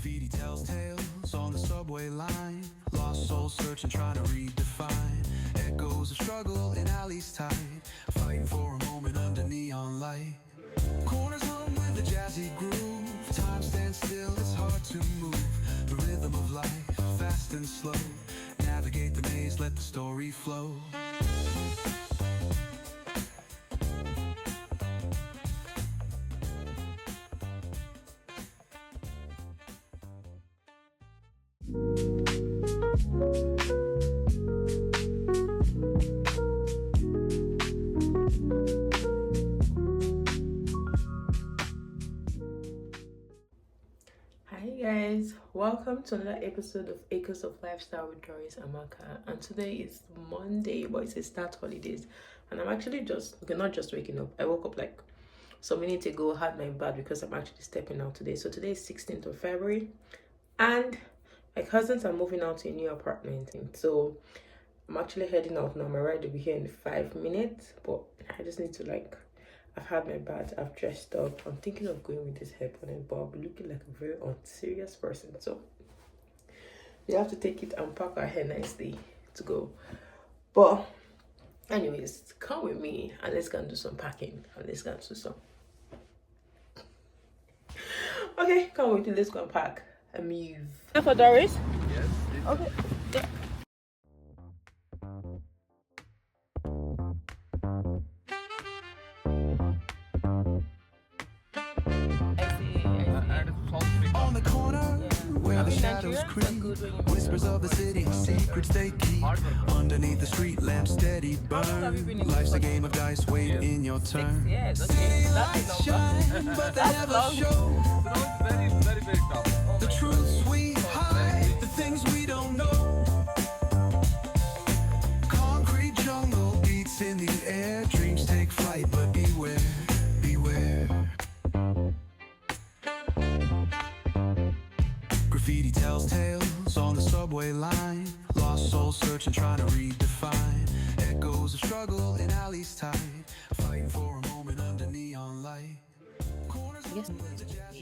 Graffiti tells tales on the subway line. Lost souls searching, trying to redefine. Echoes of struggle in alleys tight, fighting for a moment under neon light. Corners hum with a jazzy groove. Time stands still, it's hard to move. The rhythm of life, fast and slow. Navigate the maze, let the story flow. Hi guys, welcome to another episode of Acres of Lifestyle with Dorisamaka. And today is Monday, but it's a start holidays. And I'm actually not just waking up. I woke up like some minutes ago, had my bath because I'm actually stepping out today. So today is 16th of February, and my cousins are moving out to a new apartment. So I'm actually heading out now. My ride will be here in 5 minutes, but I just need to I've had my bath, I've dressed up. I'm thinking of going with this hairpin, but I'll be looking like a very unserious person. So we have to take it and pack our hair nicely to go. But anyways, come with me and let's go and do some packing and let's go and do some. Okay, come with me, let's go and pack and move. For Doris? Yes. Okay. Yeah. On the corner, where the shadows creep, whispers of the city, secrets they keep. Underneath the street lamp, steady burn. Life's a game of dice, wait in your turn. City lights shine, but they never show Very tough. the truths we hide, the things we don't know. Concrete jungle beats in the air, dreams take flight, but beware, beware. Graffiti tells tales on the subway line. Lost souls searching, trying to redefine. Echoes of struggle in alleys tight, fighting for a moment under neon light. Yes,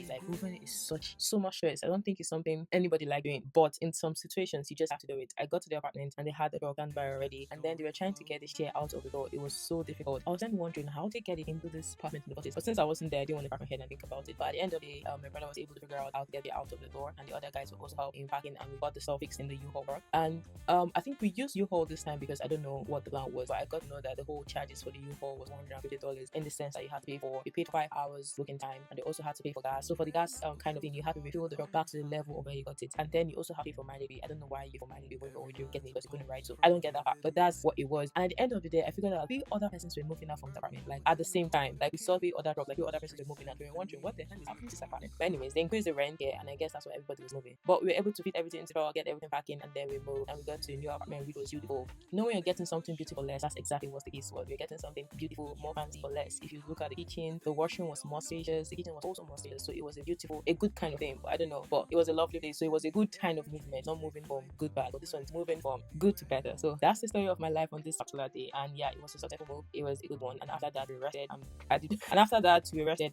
like movement is so much stress. I don't think it's something anybody like doing, but in some situations you just have to do it. I got to the apartment and they had the door done by already, and then they were trying to get the chair out of the door. It was so difficult. I was then wondering how they get it into this apartment in the first place. But since I wasn't there, I didn't want to crack my head and think about it. But at the end of the day, my brother was able to figure out how to get it out of the door, and the other guys were also helping packing, and we got the stuff fixed in the U-Haul truck. And I think we used U-Haul this time because I don't know what the plan was, but I got to know that the whole charges for the U-Haul was $150 in the sense that you had to pay for, you paid for 5 hours booking time, and they also had to pay for gas. So for the gas kind of thing, you have to refill the truck back to the level of where you got it, and then you also have to pay for mileage. I don't know why you for mileage when you're getting it because you're going to ride. So I don't get that part, but that's what it was. And at the end of the day, I figured out 3 other persons were moving out from the apartment, like at the same time. Like we saw 3 other trucks, like 3 other persons were moving out. We were wondering what the hell is happening to this apartment. But anyways, they increased the rent here, and I guess that's why everybody was moving. But we were able to fit everything into our, get everything back in, and then we moved and we got to a new apartment, which was beautiful. You know, when you're getting something beautiful less, that's exactly what the case was. You're getting something beautiful, more fancy for less. If you look at the kitchen, the washroom was more spacious, the kitchen was also more spacious, so it was a good kind of thing. But I don't know, but it was a lovely place, so it was a good kind of movement, not moving from good bad, but this one's moving from good to better. So that's the story of my life on this particular day, and yeah, it was a successful move. It was a good one. And after that we rested,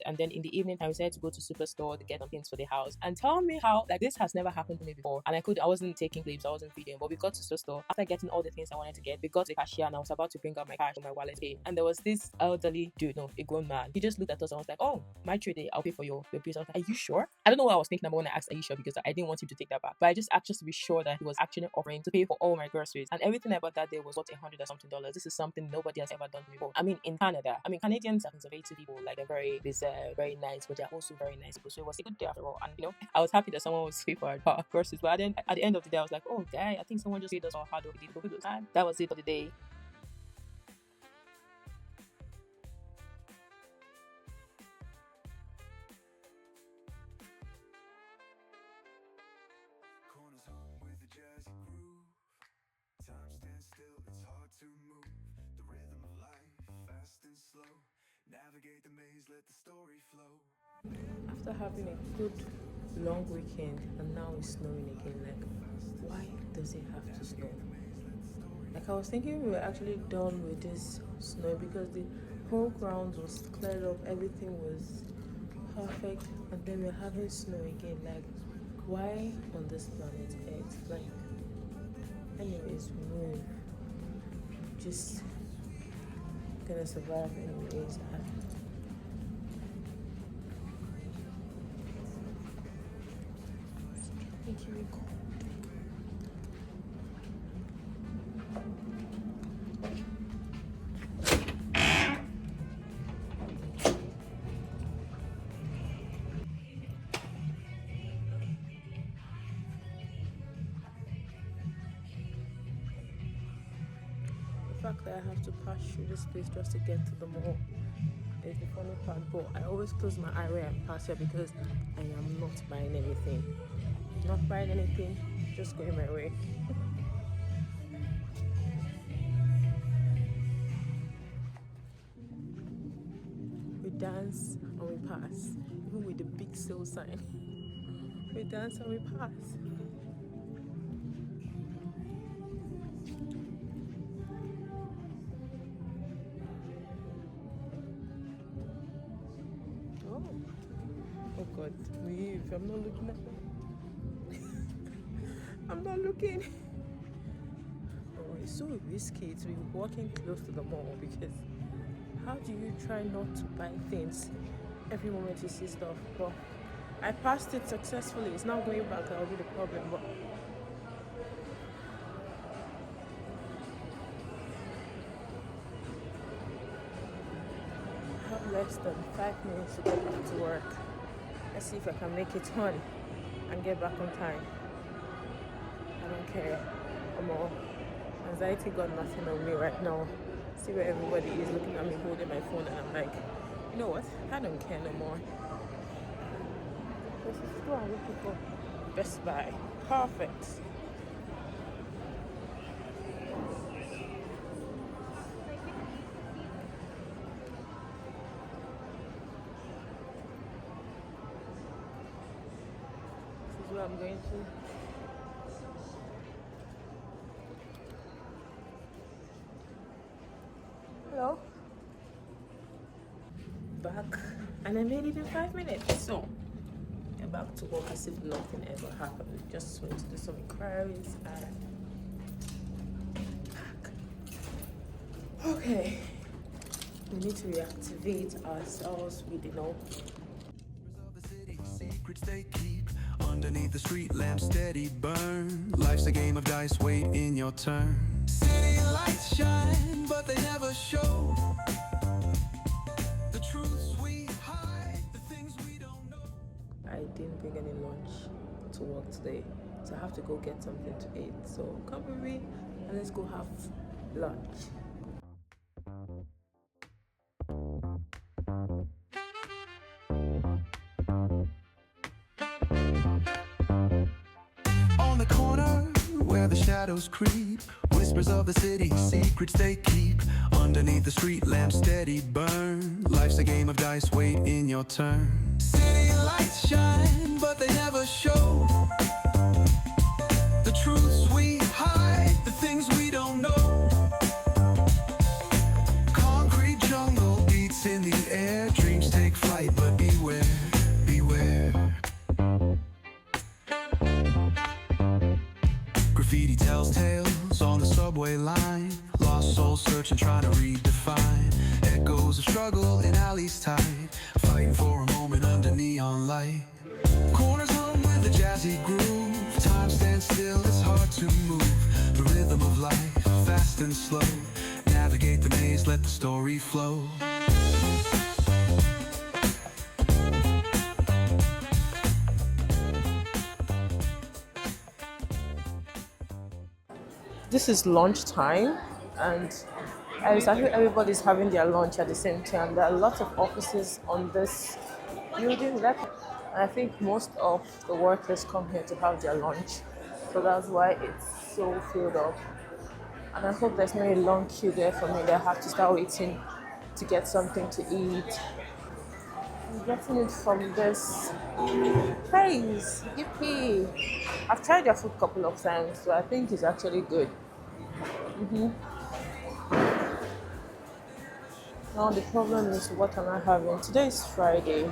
and then in the evening time we decided to go to Superstore to get some things for the house. And tell me how, like, this has never happened to me before, and I wasn't taking clips, I wasn't feeding, but we got to Superstore. After getting all the things I wanted to get, we got to the cashier, and I was about to bring out my cash from my wallet pay, and there was this elderly dude, no, a grown man. He just looked at us and was like, "Oh, my trade, I'll pay for your bills." I was like, "Are you sure?" I don't know what I was thinking about when I asked, "Are you sure?" because I didn't want him to take that back, but I just asked just to be sure that he was actually offering to pay for all my groceries, and everything I bought that day was worth $100 or something. This is something nobody has ever done before. I mean, in Canada, Canadians are conservative people, like they're very reserved, very nice, but they're also very nice people. So it was a good day after all, and I was happy that someone was paying for our groceries. But then at the end of the day, I was like, "Oh, guy, I think someone just paid us our hard work we did for good time." That was it for the day. Corners hum with a jazzy groove. Time stands still, it's hard to move. The rhythm of life, fast and slow. Navigate the maze, let the story flow. After having a good long weekend, and now it's snowing again, like, why does it have to snow? Like, I was thinking we were actually done with this snow because the whole ground was cleared up, everything was perfect, and then we're having snow again. Like, Why on this planet Earth? Like, anyways, move. Just gonna survive anyways. Thank you. The fact that I have to pass through this place just to get to the mall is the funny part, but I always close my eye when I pass here because I am not buying anything. Not buying anything, just going my way. We dance and we pass, even with the big sale sign. We dance and we pass. Oh God, leave. I'm not looking at that. I'm not looking. Oh, it's so risky to be walking close to the mall because how do you try not to buy things every moment you see stuff? But I passed it successfully. It's not going back, that will be the problem. But I have less than 5 minutes to get back to work. Let's see if I can make it on and get back on time. I don't care. I'm all anxiety got nothing on me right now. See where everybody is looking at me holding my phone and I'm like, you know what? I don't care no more. Let's just go and look for Best Buy. Perfect. This is where I'm going to. Hello. Back, and I made it in 5 minutes. So get back to work as if nothing ever happened. Just went to do some inquiries and back. Okay, we need to reactivate ourselves with Secrets they keep underneath the street lamp, steady burn. Life's a game of dice, wait in your turn. City lights shine, but they never show the truths we hide, the things we don't know. I didn't bring any lunch to work today, so I have to go get something to eat. So come with me and let's go have lunch. On the corner where the shadows creep, whispers of the city, secrets they keep underneath the street lamp, steady burn. Life's a game of dice, wait in your turn. City lights shine, but they never show the truths we hide, the things we don't know. Concrete jungle beats in the air, dreams take flight, but beware, beware. Graffiti tells tales on the subway line, lost souls searching, trying to redefine. Echoes of struggle in alleys tight, fighting for a moment under neon light. Corners hum with a jazzy groove, time stands still, it's hard to move. The rhythm of life, fast and slow, navigate the maze, let the story flow. This is lunchtime, and I think everybody's having their lunch at the same time. There are lots of offices on this building, and I think most of the workers come here to have their lunch, so that's why it's so filled up. And I hope there's not a long queue there for me that I have to start waiting to get something to eat. I'm getting it from this place. Yippee! I've tried their food a couple of times, so I think it's actually good. Now the problem is, what am I having? Today is Friday,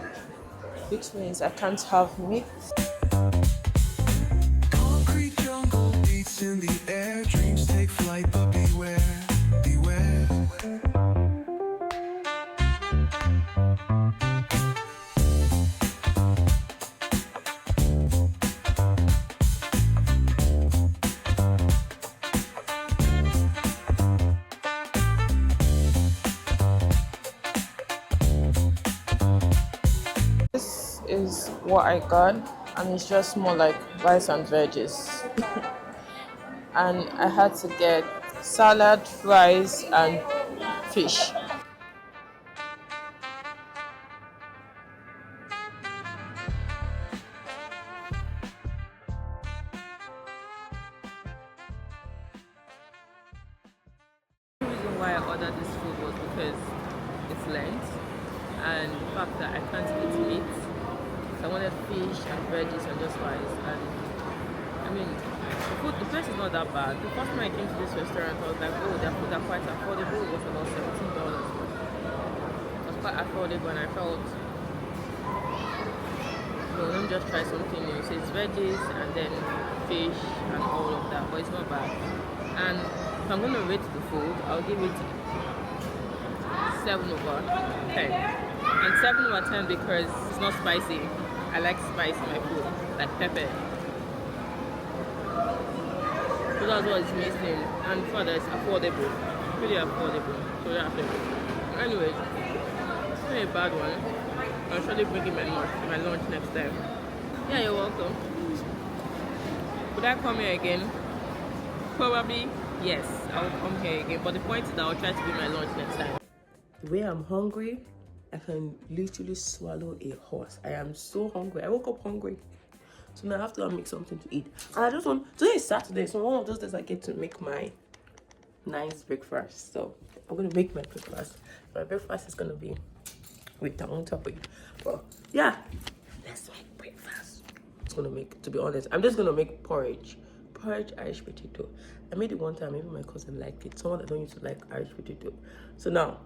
which means I can't have meat. in the air, dreams take flight, but beware, beware. This is what I got, and it's just more like rice and veggies. And I had to get salad, rice, and fish. The reason why I ordered this food was because it's Lent, and the fact that I can't eat meat, so I wanted fish and veggies and just rice. And I mean, the price is not that bad. The first time I came to this restaurant, I was like, oh, their food are quite affordable. It was about $17. It was quite affordable, and I felt, no, let me just try something new. So it's veggies and then fish and all of that, but it's not bad. And if I'm going to rate the food, I'll give it 7 over 10. And 7 over 10 because it's not spicy. I like spice in my food, like pepper. So that's what it's missing. And further, it's affordable. Pretty affordable. So that's it. Anyways, it's not a bad one. I'll surely bring in my lunch next time. Yeah, you're welcome. Would I come here again? Probably, yes, I'll come here again. But the point is that I'll try to bring my lunch next time. The way I'm hungry, I can literally swallow a horse. I am so hungry. I woke up hungry. So now I have to make something to eat. And I just want, today is Saturday, so one of those days I get to make my nice breakfast. So I'm going to make my breakfast. My breakfast is going to be with down top of it. But yeah, let's make breakfast. It's going to make, to be honest, I'm just going to make porridge. Porridge Irish potato. I made it one time, maybe my cousin liked it. Someone that don't used to like Irish potato. So now,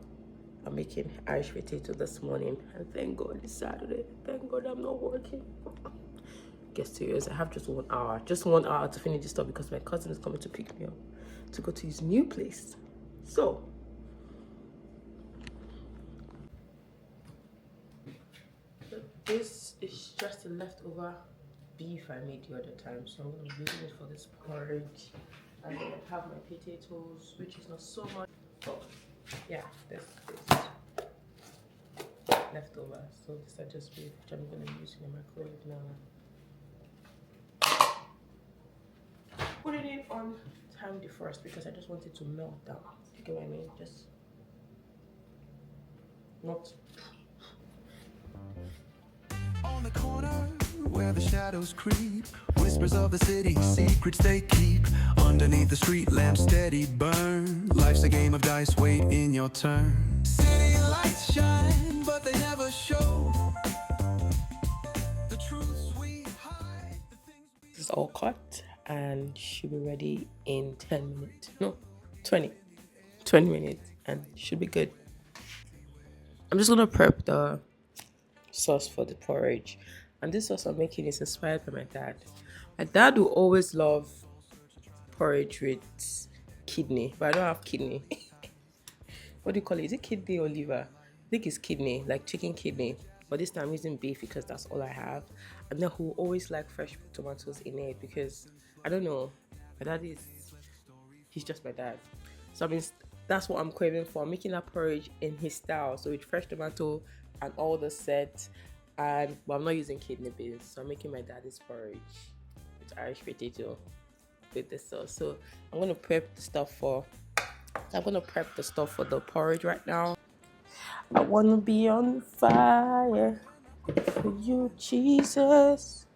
I'm making Irish potato this morning. And thank God it's Saturday. Thank God I'm not working. Get serious, I have just 1 hour. Just 1 hour to finish this stuff because my cousin is coming to pick me up to go to his new place. So, this is just the leftover beef I made the other time. So I'm going to be using it for this porridge. And then I have my potatoes, which is not so much. But yeah, this is leftover. So this is just beef, which I'm going to use in the microwave now. Putting it on time first because I just want it to melt down. You get what I mean? Just not. On the corner where the shadows creep, whispers of the city, secrets they keep. Underneath the street lamp steady burn. Life's a game of dice, wait in your turn. City lights shine, but they never show the truths we hide, the things we... This is all cut and should be ready in 10 minutes. No, 20 minutes and should be good. I'm just gonna prep the sauce for the porridge, and this sauce I'm making is inspired by my dad. My dad will always love porridge with kidney, but I don't have kidney. What do you call it? Is it kidney or liver? I think it's kidney, like chicken kidney, but this time I'm using beef because that's all I have. And then he'll always like fresh tomatoes in it because I don't know, my dad he's just my dad. So I mean, that's what I'm craving for. I'm making that porridge in his style, so with fresh tomato and all the set, and but I'm not using kidney beans, so I'm making my daddy's porridge with Irish potato with this sauce. So I'm gonna prep the stuff for the porridge right now. I wanna be on fire for you, Jesus.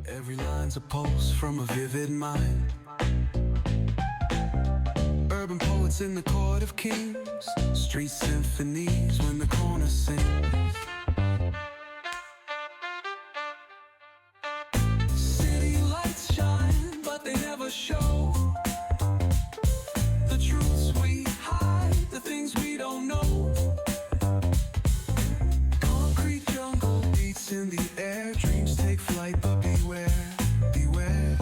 Every line's a pulse from a vivid mind. Urban poets in the court of kings, street symphonies when the corner sings. City lights shine, but they never show the truths we hide, the things we don't know. Concrete jungle beats in the air, dreams take flight, but beware, beware.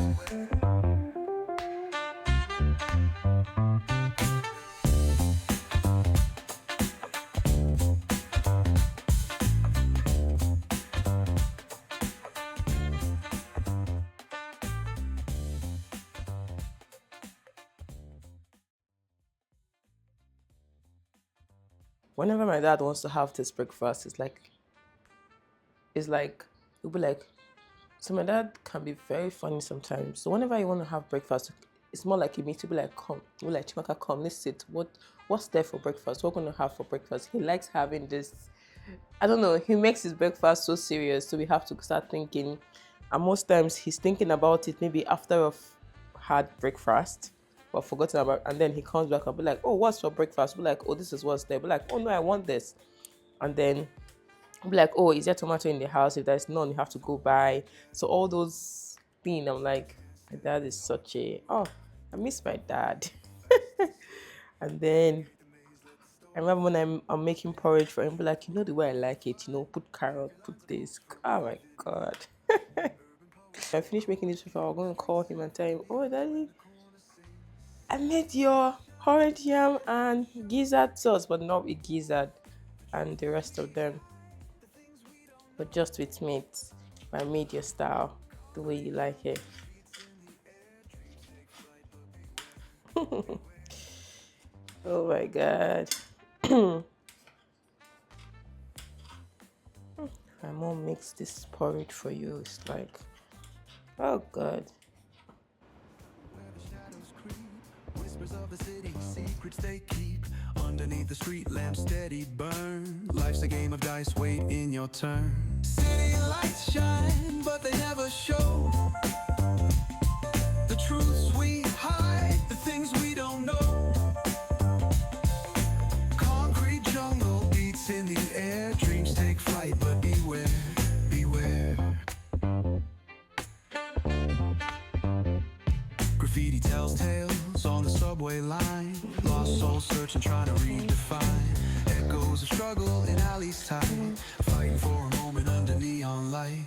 Whenever my dad wants to have this breakfast, it's like he'll be like, so my dad can be very funny sometimes. So whenever you want to have breakfast, it's more like he meets to be like, come, we're like, Chimaka, come, let's sit. What's there for breakfast? What we're gonna have for breakfast? He likes having this. I don't know. He makes his breakfast so serious, so we have to start thinking. And most times he's thinking about it maybe after I've had breakfast, but forgotten about. And then he comes back and be like, oh, what's for breakfast? Be like, oh, this is what's there. Be like, oh no, I want this. And then be like, oh, is there tomato in the house? If there's none, you have to go buy. So all those things, I'm like, my dad is such a I miss my dad. And then I remember when I'm making porridge for him, be like, the way I like it, put carrot, put this. Oh my god. I finished making this before I'm gonna call him and tell him, oh daddy, I made your porridge yam and gizzard sauce, but not with gizzard and the rest of them. But just with meat. I made your style the way you like it. Oh my god. My mom makes this porridge for you. It's like, oh god. Whispers of the city, secrets they keep underneath the street lamp, steady burn. Life's a game of dice, wait in your turn. City lights shine, but they never show the truths we hide, the things we don't know. Concrete jungle beats in the air, dreams take flight, but beware, beware. Graffiti tells tales on the subway line. Lost souls searching, trying to redefine. Echoes of struggle in alleys tight, fighting for a moment under neon light.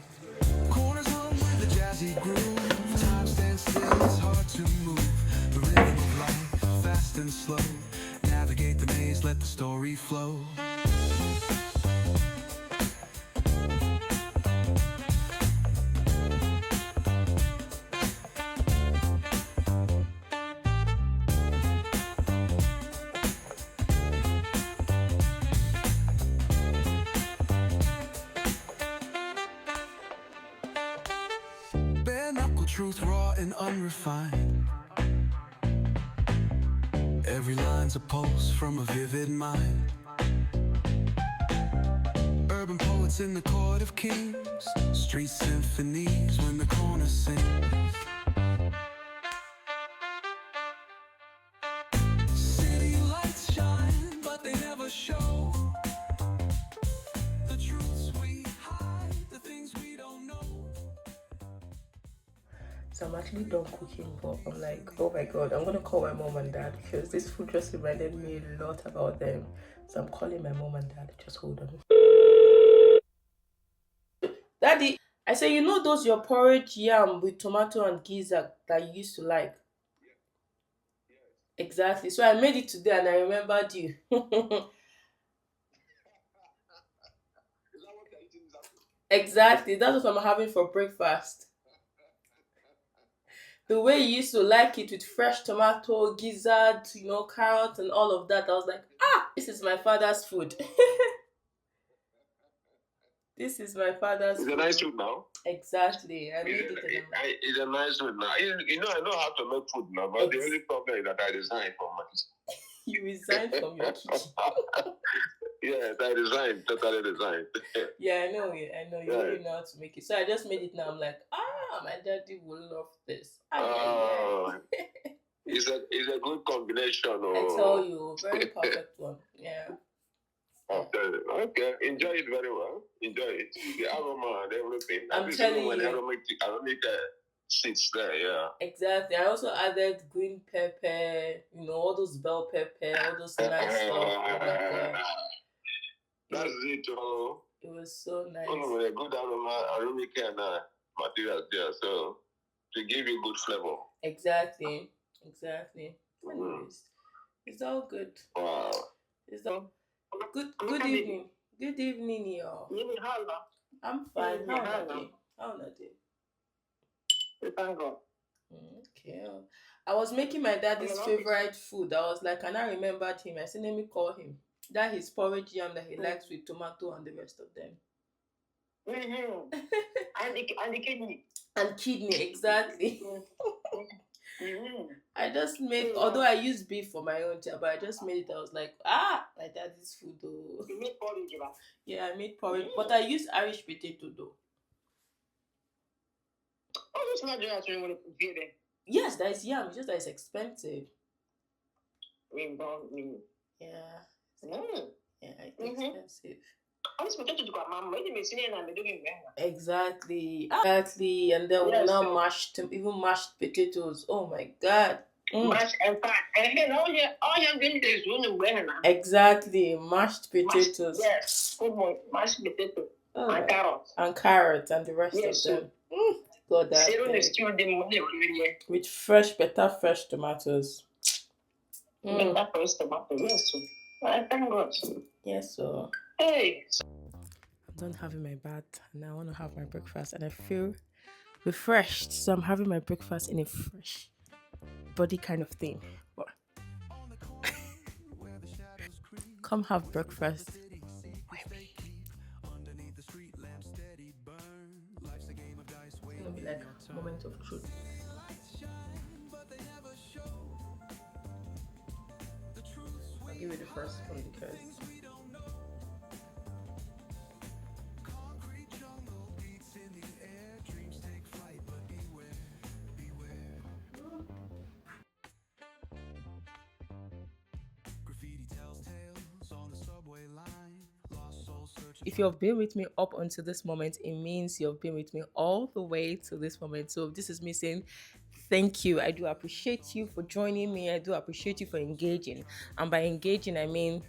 Corners hum with a jazzy groove. Time stands still, it's hard to move. The rhythm of life, fast and slow. Navigate the maze, let the story flow. Bare knuckle truth, raw and unrefined. Every line's a pulse from a vivid mind. Urban poets in the court of kings, street symphonies when the corner sings. City lights shine, but they never show the truths we hide, the things we don't know. So I'm actually done cooking, but I'm like, oh my god, I'm gonna call my mom and dad because this food just reminded me a lot about them. So I'm calling my mom and dad. Just hold on. Daddy, I say, those your porridge yam with tomato and gizzard that you used to like? Exactly. So I made it today and I remembered you. Exactly. That's what I'm having for breakfast. The way you used to like it with fresh tomato, gizzard, carrot and all of that, I was like, this is my father's food. This is my father's It's a food. nice food now. Exactly. I made it and I'm like, It's a nice food now. I know how to make food now, but the only problem is that I resigned from my kitchen. you resigned from your kitchen. Yes, I resigned, totally resigned. Yeah, I know. You really know how to make it. So I just made it now. I'm like, my daddy will love this. It's a good combination. I tell you, very perfect one. Yeah. Okay, enjoy it very well. Enjoy it. The aroma and everything. I'm telling you. When aromatic sits there, yeah. Exactly. I also added green pepper, all those bell pepper, all those nice stuff. Oh my god. That's it. It was so nice. With a good aromatic and materials there, so to give you good flavor. Exactly. Anyways, it's all good. Wow. It's all good evening. Good evening, y'all. I'm fine. How are you? Thank God. Okay. I was making my daddy's favorite food. I was like, and I remembered him. I said, let me call him. That his porridge yam that he likes with tomato and the rest of them. Mm-hmm. And the kidney. And kidney, exactly. Mm-hmm. I just made, although I used beef for my own job, but I just made it. I was like, my daddy's food though. You made porridge, right? Yeah, I made porridge, but I used Irish potato though. Oh, it's not just when you get it. Yes, that is yam. It's just that it's expensive. Yeah. Yeah, it's expensive. Exactly. Exactly. And then Yes, now so- even mashed potatoes. Oh my god. Mash and fat. And then all your ingredients you know Exactly. Mashed potatoes. Yes. Good boy. Mashed potato. Oh, And carrots. and carrots and the rest Yes, of them. God, that Zero thing. is still the money already. With fresh tomatoes. Better for us tomato. Yes, so. I thank God. Yes, so. Hey. I'm done having my bath and I want to have my breakfast and I feel refreshed. So I'm having my breakfast in a fresh body kind of thing. But come have breakfast with me. It's gonna be like a moment of truth. I'll give you the first one because if you've been with me up until this moment, it means you've been with me all the way to this moment. So this is me saying thank you. I do appreciate you for joining me. I do appreciate you for engaging. And by engaging, I mean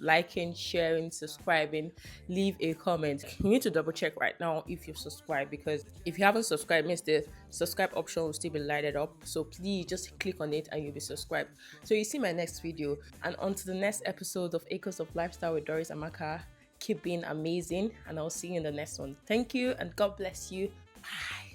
liking, sharing, subscribing, leave a comment. You need to double check right now if you've subscribed, because if you haven't subscribed, means the subscribe option will still be lighted up. So please just click on it and you'll be subscribed. So you see my next video. And on to the next episode of Acres of Lifestyle with Dorisamaka. Keep being amazing, and I'll see you in the next one. Thank you and God bless you. Bye.